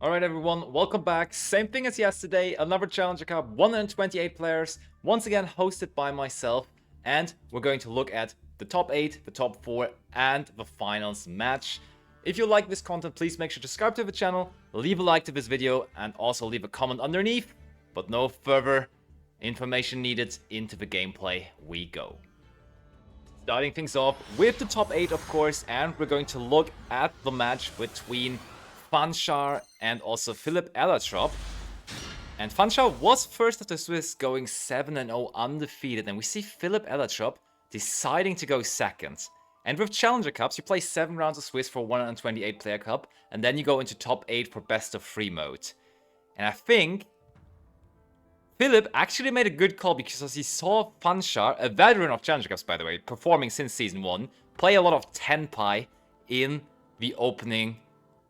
Alright everyone, welcome back. Same thing as yesterday, another Challenger Cup, 128 players, once again hosted by myself, and we're going to look at the top 8, the top 4, and the finals match. If you like this content, please make sure to subscribe to the channel, leave a like to this video, and also leave a comment underneath. But no further information needed, into the gameplay we go. Starting things off with the top 8, of course, and we're going to look at the match between Fanchar and also Philip Elatrop. And Fanchar was first of the Swiss, going 7-0 undefeated, and we see Philip Elatrop deciding to go second. And with Challenger Cups, you play 7 rounds of Swiss for 128 player cup, and then you go into top 8 for best of 3 mode. And I think Philip actually made a good call because he saw Fanchar, a veteran of Challenger Cups by the way, performing since Season 1, play a lot of Tenpai in the opening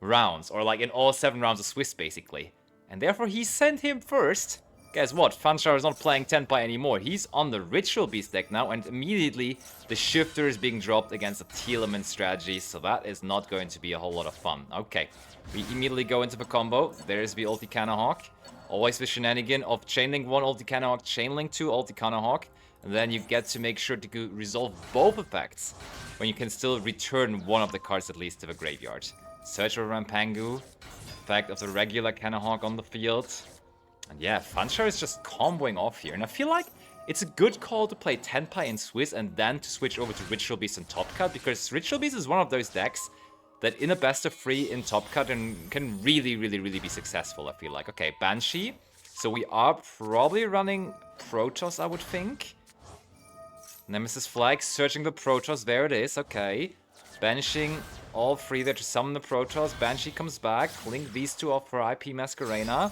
rounds, or like in all 7 rounds of Swiss basically. And therefore he sent him first. Guess what? Fanchar is not playing Tenpai anymore. He's on the Ritual Beast deck now, and immediately the Shifter is being dropped against a Teeleman strategy, so that is not going to be a whole lot of fun. Okay, we immediately go into the combo. There's the Ulti Canahawk. Always the shenanigan of Chainlink 1 Ulti Canahawk, Chainlink 2 Ulti Canahawk, and then you get to make sure to resolve both effects when you can still return one of the cards at least to the graveyard. Search for Rampangu, effect of the regular Canahawk on the field. And yeah, Fanchar is just comboing off here. And I feel like it's a good call to play Tenpai in Swiss and then to switch over to Ritual Beast and Top Cut, because Ritual Beast is one of those decks that in a best of 3 in Top Cut and can really be successful, I feel like. Okay, Banshee. So we are probably running Protoss, I would think. Nemesis Flag, searching the Protoss. There it is, okay. Banishing all 3 there to summon the Protoss. Banshee comes back. Link these 2 off for IP Masquerena.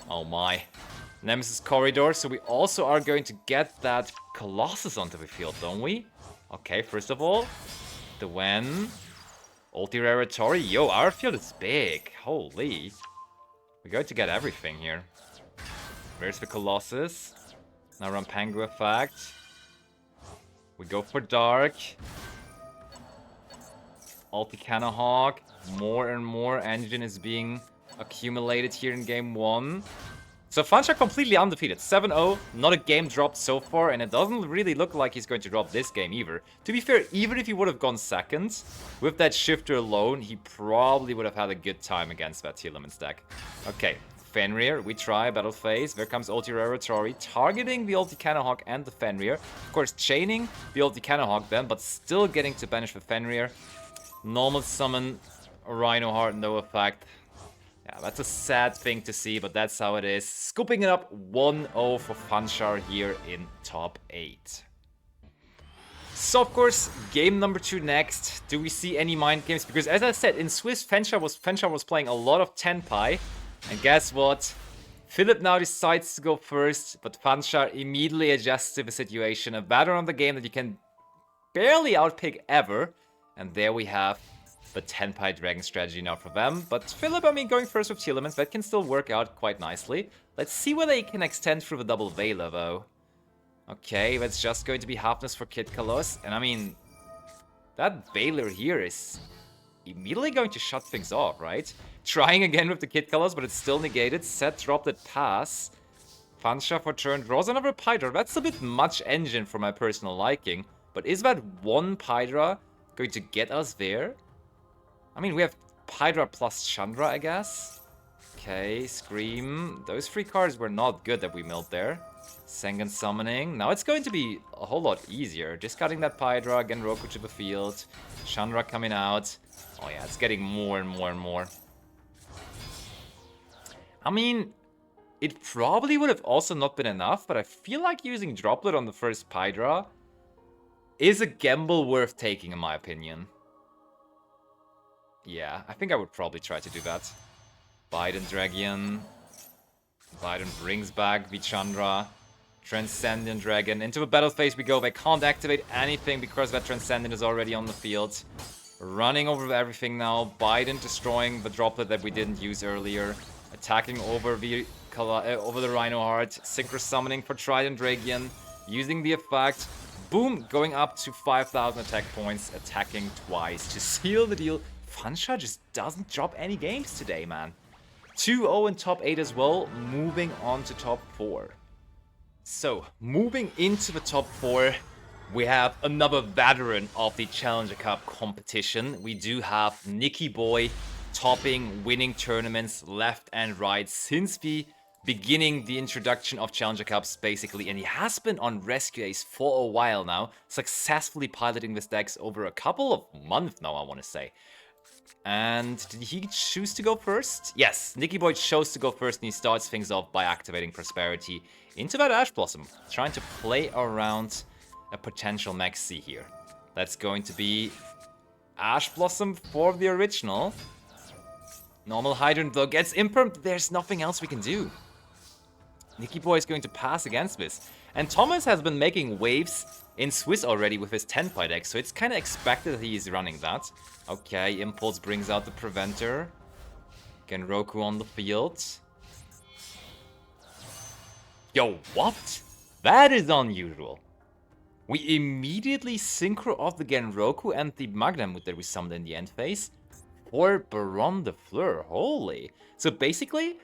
Oh my. Nemesis Corridor. So we also are going to get that Colossus onto the field, don't we? Okay, first of all, the Wen. Ulti Raratori. Yo, our field is big. Holy. We're going to get everything here. Where's the Colossus? Now Rampangu effect. We go for Dark. Ulti Canahawk. More and more engine is being accumulated here in game 1. So Fanchar completely undefeated. 7-0. Not a game dropped so far, and it doesn't really look like he's going to drop this game either. To be fair, even if he would have gone second, with that Shifter alone, he probably would have had a good time against that Teeleman stack. Okay, Fenrir, we try, battle phase. There comes Ulti Raratori, targeting the Ulti Canahawk and the Fenrir. Of course, chaining the Ulti Canahawk then, but still getting to banish the Fenrir. Normal summon, Rhino Heart, no effect. Yeah, that's a sad thing to see, but that's how it is. Scooping it up 1-0 for Fanchar here in top 8. So, of course, game number 2 next. Do we see any mind games? Because as I said, in Swiss, Fanchar was playing a lot of Tenpai. And guess what? Philip now decides to go first, but Fanchar immediately adjusts to the situation. A veteran of the game that you can barely outpick ever. And there we have the Tenpai Dragon strategy now for them. But Philip, I mean, going first with Teeleman, that can still work out quite nicely. Let's see whether he can extend through the double Veiler, though. Okay, that's just going to be halfness for Kid Kalos. And I mean, that Veiler here is immediately going to shut things off, right? Trying again with the Kid Kalos, but it's still negated. Set dropped at pass. Fanchar for turn draws another Pydra. That's a bit much engine for my personal liking. But is that one Pydra going to get us there? I mean, we have Pydra plus Chandra, I guess. Okay, Scream. Those 3 cards were not good that we milled there. Sengen Summoning. Now it's going to be a whole lot easier. Discarding that Pydra, again Roku to the field. Chandra coming out. Oh yeah, it's getting more and more and more. I mean, it probably would have also not been enough, but I feel like using Droplet on the first Pydra is a gamble worth taking, in my opinion. Yeah, I think I would probably try to do that. Biden Dragon. Biden brings back Vichandra. Transcendent Dragon. Into the battle phase we go. They can't activate anything because that Transcendent is already on the field. Running over everything now. Biden destroying the droplet that we didn't use earlier. Attacking over the Rhino Heart. Synchro summoning for Trident Dragon. Using the effect. Boom! Going up to 5,000 attack points. Attacking twice to seal the deal. Fanchar just doesn't drop any games today, man. 2-0 in top 8 as well, moving on to top 4. So, moving into the top 4, we have another veteran of the Challenger Cup competition. We do have Nicky Boy topping, winning tournaments left and right since the beginning, the introduction of Challenger Cups, basically. And he has been on Rescue Ace for a while now, successfully piloting this decks over a couple of months now, I want to say. And did he choose to go first? Yes, Nicky Boy chose to go first, and he starts things off by activating Prosperity into that Ash Blossom, trying to play around a potential Maxi here. That's going to be Ash Blossom for the original. Normal Hydrant, though, gets Imperm. There's nothing else we can do. Nicky Boy is going to pass against this. And Thomas has been making waves in Swiss already with his Tenpai deck, so it's kind of expected that he is running that. Okay, Impulse brings out the Preventer. Genroku on the field. Yo, what? That is unusual. We immediately synchro off the Genroku and the Magnamut that we summoned in the end phase for Baron de Fleur. Holy. So basically,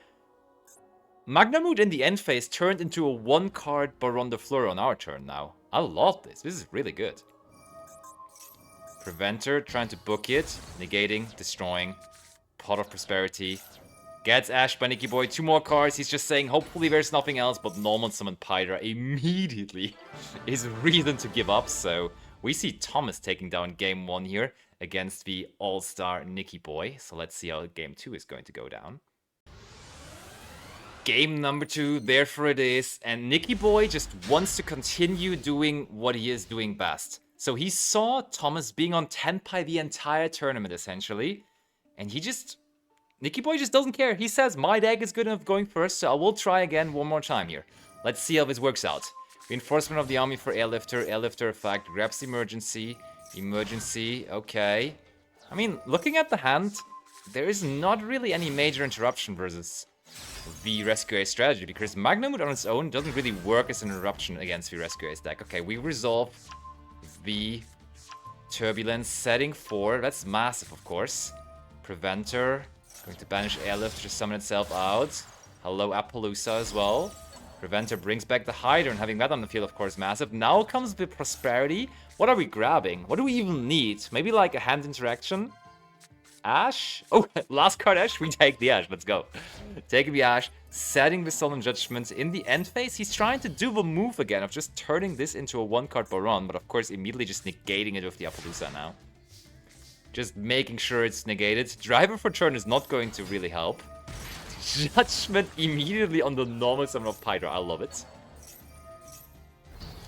Magnamut in the end phase turned into a 1-card Baron de Fleur on our turn now. I love this. This is really good. Preventer trying to book it, negating, destroying. Pot of Prosperity. Gets Ash by Nicky Boy. 2 more cards. He's just saying, hopefully there's nothing else, but normal summon Pydra immediately is reason to give up. So we see Thomas taking down game 1 here against the all-star Nicky Boy. So let's see how game 2 is going to go down. Game number 2, therefore it is, and Nicky Boy just wants to continue doing what he is doing best. So he saw Thomas being on Tenpai the entire tournament, essentially, and Nicky Boy just doesn't care. He says, my deck is good enough going first, so I will try again one more time here. Let's see how this works out. Reinforcement of the army for Airlifter, Airlifter effect, grabs Emergency, Emergency, okay. I mean, looking at the hand, there is not really any major interruption versus the Rescue Ace strategy, because Magnamut on its own doesn't really work as an interruption against the Rescue Ace deck. Okay, we resolve the Turbulence, setting 4. That's massive, of course. Preventer, going to banish Airlift to summon itself out. Hello, Appaloosa as well. Preventer brings back the Hydra, and having that on the field, of course, massive. Now comes the Prosperity. What are we grabbing? What do we even need? Maybe like a hand interaction? Ash? Oh, last card Ash? We take the Ash. Let's go. Taking the Ash, setting the Solemn Judgment in the end phase. He's trying to do the move again of just turning this into a 1-card Baron, but of course immediately just negating it with the Appaloosa now. Just making sure it's negated. Driver for turn is not going to really help. Judgment immediately on the normal summon of Pydra. I love it.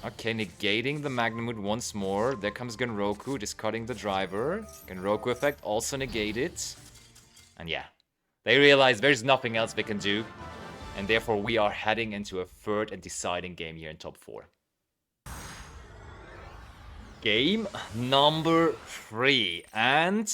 Okay, negating the Magnamut once more. There comes Genroku, discarding the driver. Genroku effect also negated. And yeah, they realize there's nothing else they can do. And therefore we are heading into a third and deciding game here in top 4. Game number 3. And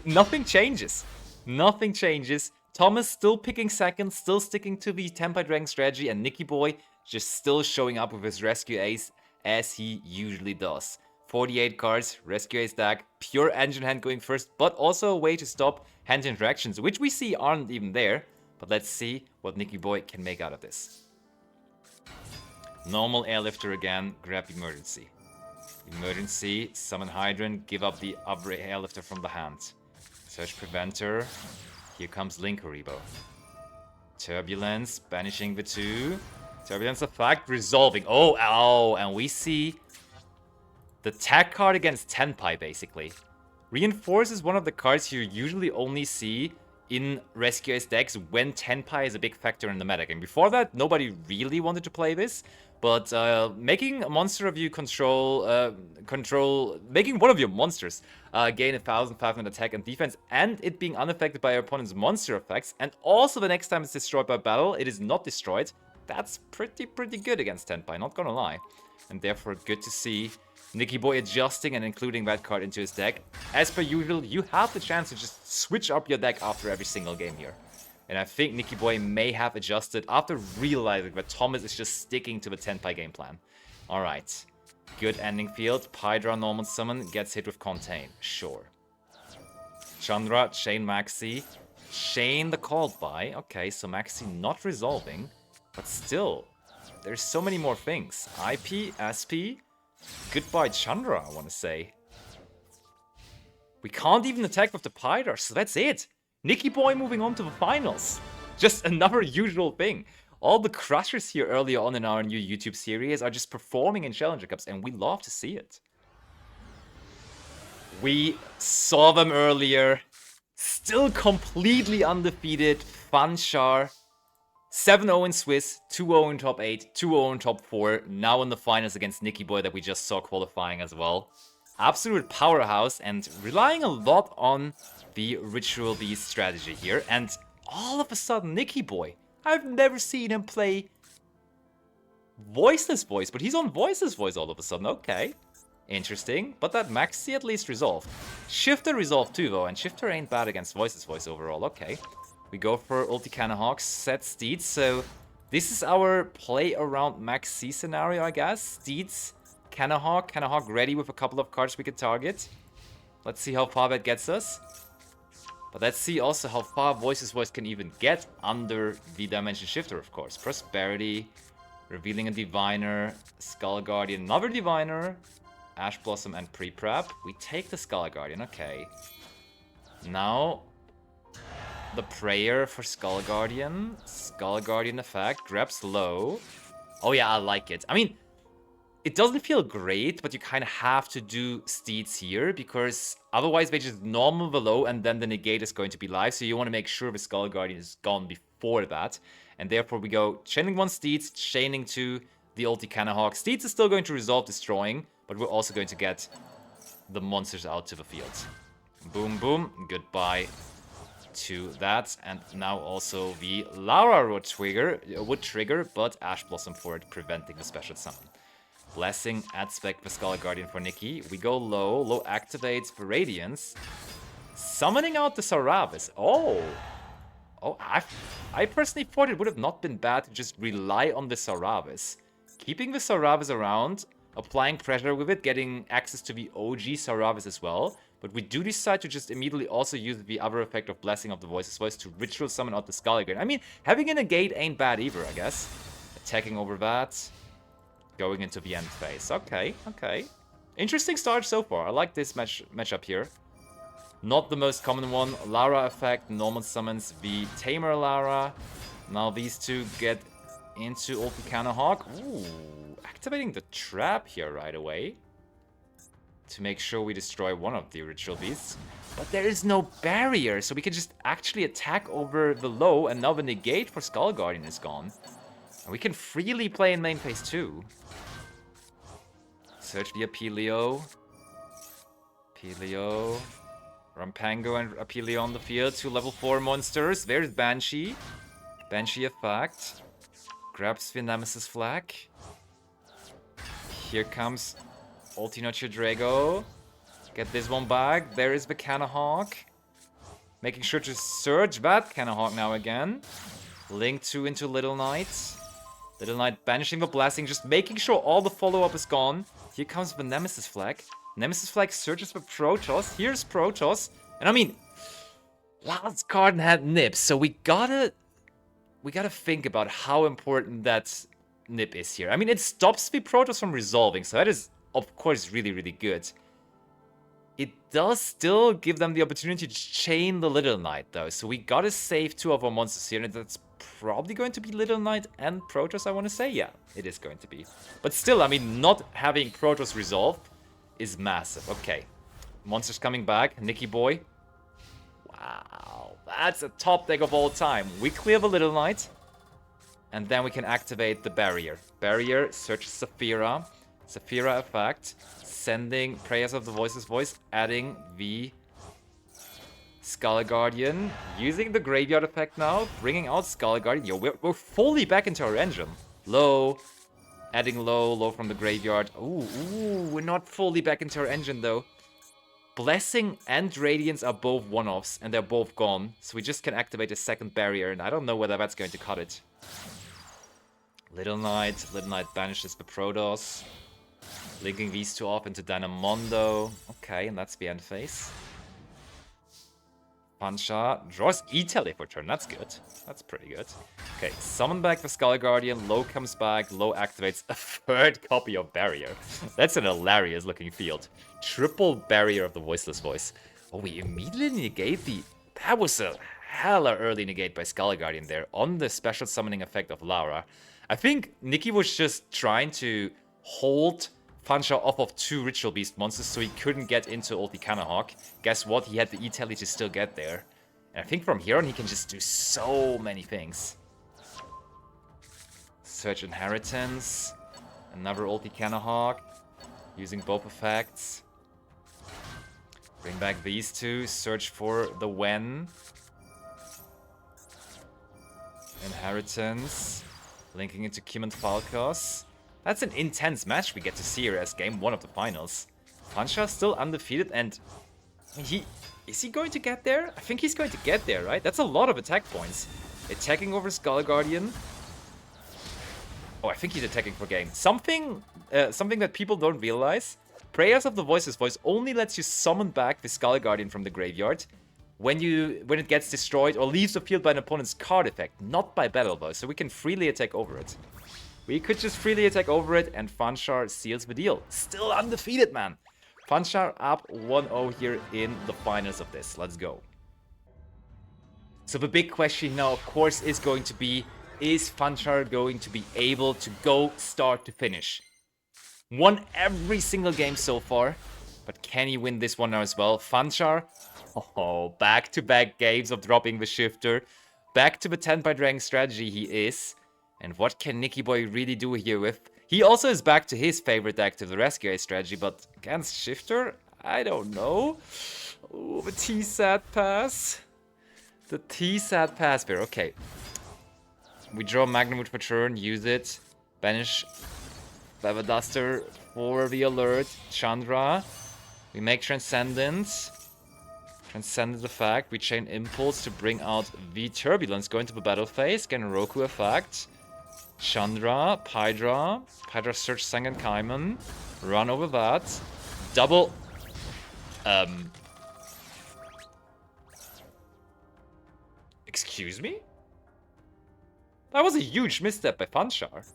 nothing changes. Nothing changes. Thomas still picking second, still sticking to the Tenpai Dragon strategy, and Nicky Boy just still showing up with his Rescue Ace as he usually does. 48 cards, Rescue Ace deck, pure engine hand going first, but also a way to stop hand interactions, which we see aren't even there. But let's see what Nicky Boy can make out of this. Normal Airlifter again, grab Emergency. Emergency, summon Hydrant, give up the other Airlifter from the hand. Search Preventer, here comes Linkuribo. Turbulence, banishing the 2. Turbulence effect, resolving. Oh, and we see the tag card against Tenpai, basically. Reinforce is one of the cards you usually only see in Rescue Ace decks when Tenpai is a big factor in the meta game. Before that, nobody really wanted to play this, but making a monster of you making one of your monsters gain 1,500 attack and defense, and it being unaffected by your opponent's monster effects, and also the next time it's destroyed by battle, it is not destroyed. That's pretty good against Tenpai, not gonna lie. And therefore, good to see Nicky Boy adjusting and including that card into his deck. As per usual, you have the chance to just switch up your deck after every single game here. And I think Nicky Boy may have adjusted after realizing that Thomas is just sticking to the Tenpai game plan. Alright. Good ending field. Pydra normal summon gets hit with Contain. Sure. Chandra, Chain Maxi. Chain the Called By. Okay, so Maxi not resolving. But still, there's so many more things. IP, SP. Goodbye Chandra, I want to say. We can't even attack with the Pyder, so that's it. Nicky Boy moving on to the finals. Just another usual thing. All the crushers here early on in our new YouTube series are just performing in Challenger Cups, and we love to see it. We saw them earlier. Still completely undefeated. Fanchar. 7-0 in Swiss, 2-0 in top 8, 2-0 in top 4. Now in the finals against Nicky Boy that we just saw qualifying as well. Absolute powerhouse and relying a lot on the Ritual Beast strategy here. And all of a sudden, Nicky Boy, I've never seen him play Voiceless Voice, but he's on Voiceless Voice all of a sudden. Okay, interesting. But that Maxi at least resolved. Shifter resolved too, though, and Shifter ain't bad against Voiceless Voice overall. Okay, we go for Ulti Canahawk, set Steeds. So this is our play around Maxi scenario, I guess. Steeds, Canahawk, Canahawk ready with a couple of cards we could target. Let's see how far that gets us. But let's see also how far Voiceless Voice can even get under the Dimension Shifter, of course. Prosperity, revealing a Diviner, Skull Guardian, another Diviner, Ash Blossom, and Pre-Prep. We take the Skull Guardian, okay. Now, the Prayer for Skull Guardian. Skull Guardian effect, grabs low. Oh yeah, I like it. I mean, it doesn't feel great, but you kind of have to do Steeds here, because otherwise they just normal the low and then the negate is going to be live, so you want to make sure the Skull Guardian is gone before that. And therefore we go chaining 1 Steeds, chaining 2 the ulti Canahawk. Steeds is still going to resolve destroying, but we're also going to get the monsters out to the field. Boom, boom, goodbye to that. And now also the Lara would trigger, but Ash Blossom for it, preventing the special summon. Blessing, add spec for Skull Guardian for Nicky. We go low. Low activates for Radiance. Summoning out the Saravis. Oh, I personally thought it would have not been bad to just rely on the Saravis. Keeping the Saravis around, applying pressure with it, getting access to the OG Saravis as well. But we do decide to just immediately also use the other effect of Blessing of the Voiceless Voice to ritual summon out the Skull Guardian. I mean, having a negate ain't bad either, I guess. Attacking over that. Going into the end phase. Okay, okay. Interesting start so far. I like this matchup here. Not the most common one. Lara effect, normal summons the Tamer Lara. Now these two get into Ulti Canahawk. Ooh, activating the trap here right away. To make sure we destroy one of the Ritual Beasts. But there is no barrier, so we can just actually attack over the low, and now the negate for Skull Guardian is gone. And we can freely play in main phase 2. Search via Apelio. Apelio. Rampango and Apelio on the field. 2 level 4 monsters. There's Banshee. Banshee effect. Grabs the Nemesis flag. Here comes Ultinocho Drago. Get this one back. There is the Canahawk. Making sure to search that Canahawk now again. Link 2 into Little Knight. Little Knight banishing the Blessing, just making sure all the follow-up is gone. Here comes the Nemesis flag. Nemesis flag searches for Protoss. Here's Protoss. And I mean, last card had Nip, so we gotta think about how important that Nip is here. I mean, it stops the Protoss from resolving, so that is, of course, really, really good. It does still give them the opportunity to chain the Little Knight, though. So we gotta save 2 of our monsters here, and that's probably going to be Little Knight and Protoss, I want to say. Yeah, it is going to be. But still, I mean, not having Protoss resolved is massive. Okay. Monsters coming back. Nicky Boy. Wow. That's a top deck of all time. We clear the Little Knight. And then we can activate the Barrier. Barrier searches Saphira. Saphira effect. Sending Prayers of the Voiceless Voice. Adding the Skull Guardian, using the Graveyard effect now, bringing out Skull Guardian. Yo, we're fully back into our engine. Low, adding low from the Graveyard. Ooh, we're not fully back into our engine though. Blessing and Radiance are both one-offs, and they're both gone. So we just can activate a second barrier, and I don't know whether that's going to cut it. Little Knight banishes the Protoss. Linking these two off into Dynamondo. Okay, and that's the end phase. Fansha draws E-Tele for turn. That's good. That's pretty good. Okay, summon back the Skull Guardian. Low comes back. Low activates a third copy of Barrier. That's an hilarious looking field. Triple Barrier of the Voiceless Voice. Oh, we immediately negate the... That was a hella early negate by Skull Guardian there on the special summoning effect of Laura. I think Nikki was just trying to hold Fansha off of 2 Ritual Beast monsters so he couldn't get into ulti Kanahawk. Guess what? He had the E-Tele to still get there. And I think from here on he can just do so many things. Search Inheritance. Another ulti Kanahawk. Using both effects. Bring back these 2. Search for the Wen. Inheritance. Linking into Kim and Falkos. That's an intense match we get to see here as game 1 of the finals. Fansha still undefeated, and is he going to get there? I think he's going to get there, right? That's a lot of attack points. Attacking over Skull Guardian. Oh, I think he's attacking for game. Something that people don't realize. Prayers of the Voiceless Voice only lets you summon back the Skull Guardian from the graveyard when it gets destroyed or leaves the field by an opponent's card effect, not by battle though. So we can freely attack over it. We could just freely attack over it, and Fansha seals the deal. Still undefeated, man. Fansha up 1-0 here in the finals of this. Let's go. So the big question now, of course, is going to be, is Fansha going to be able to go start to finish? Won every single game so far, but can he win this one now as well? Fansha, oh, back-to-back games of dropping the shifter. Back to the Tenpai Dragon strategy he is. And what can Nicky Boy really do here with... He also is back to his favorite deck, to the Rescue Ace strategy, but against Shifter? I don't know. Oh, the T-Sat pass. The T-Sat pass here, okay. We draw Magnamut per turn, use it. Banish Feather Duster for the alert. Chandra. We make Transcendence. Transcendent effect. We chain Impulse to bring out the Turbulence. Go into the battle phase. Genroku effect. Chandra, Pydra Search Sangan Kaiman, run over that, double, excuse me? That was a huge misstep by Fanshar.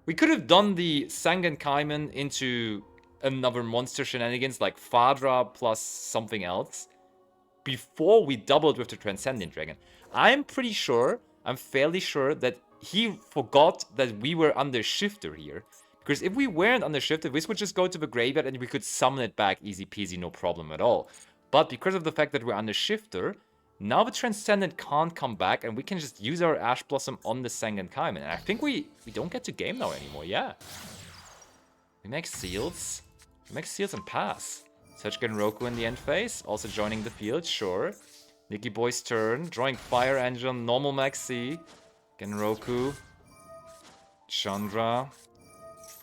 We could have done the Sangan Kaiman into another monster shenanigans like Fadra plus something else before we doubled with the Transcendent Dragon. I'm fairly sure that he forgot that we were under Shifter here. Because if we weren't under Shifter, this would just go to the graveyard and we could summon it back easy peasy, no problem at all. But because of the fact that we're under Shifter, now the Transcendent can't come back and we can just use our Ash Blossom on the Sangan Kaiman. And I think we don't get to game now anymore, yeah. We make Seals. We make Seals and pass. Search Genroku in the end phase, also joining the field, sure. Nicky Boy's turn, drawing Fire Engine, normal Maxi. Genroku, Chandra,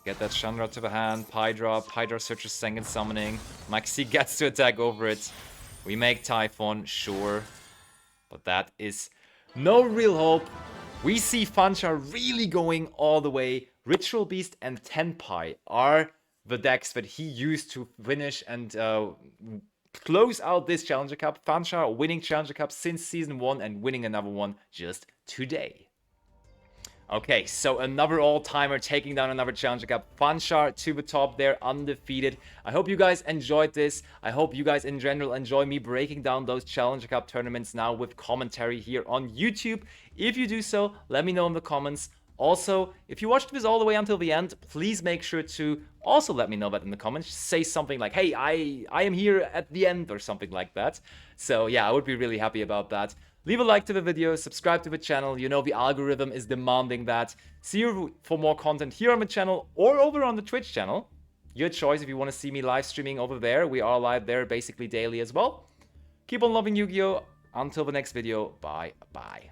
get that Chandra to the hand, Pydra searches Sangan summoning, Maxi gets to attack over it, we make Typhon, sure, but that is no real hope. We see Fansha really going all the way. Ritual Beast and Tenpai are the decks that he used to finish and close out this Challenger Cup. Fansha winning Challenger Cup since Season 1 and winning another one just today. Okay, so another all-timer taking down another Challenger Cup. Fansha to the top there, undefeated. I hope you guys enjoyed this. I hope you guys in general enjoy me breaking down those Challenger Cup tournaments now with commentary here on YouTube. If you do so, let me know in the comments. Also, if you watched this all the way until the end, please make sure to also let me know that in the comments. Say something like, hey, I am here at the end or something like that. So yeah, I would be really happy about that. Leave a like to the video, subscribe to the channel, you know the algorithm is demanding that. See you for more content here on the channel or over on the Twitch channel. Your choice if you want to see me live streaming over there. We are live there basically daily as well. Keep on loving Yu-Gi-Oh! Until the next video, bye-bye.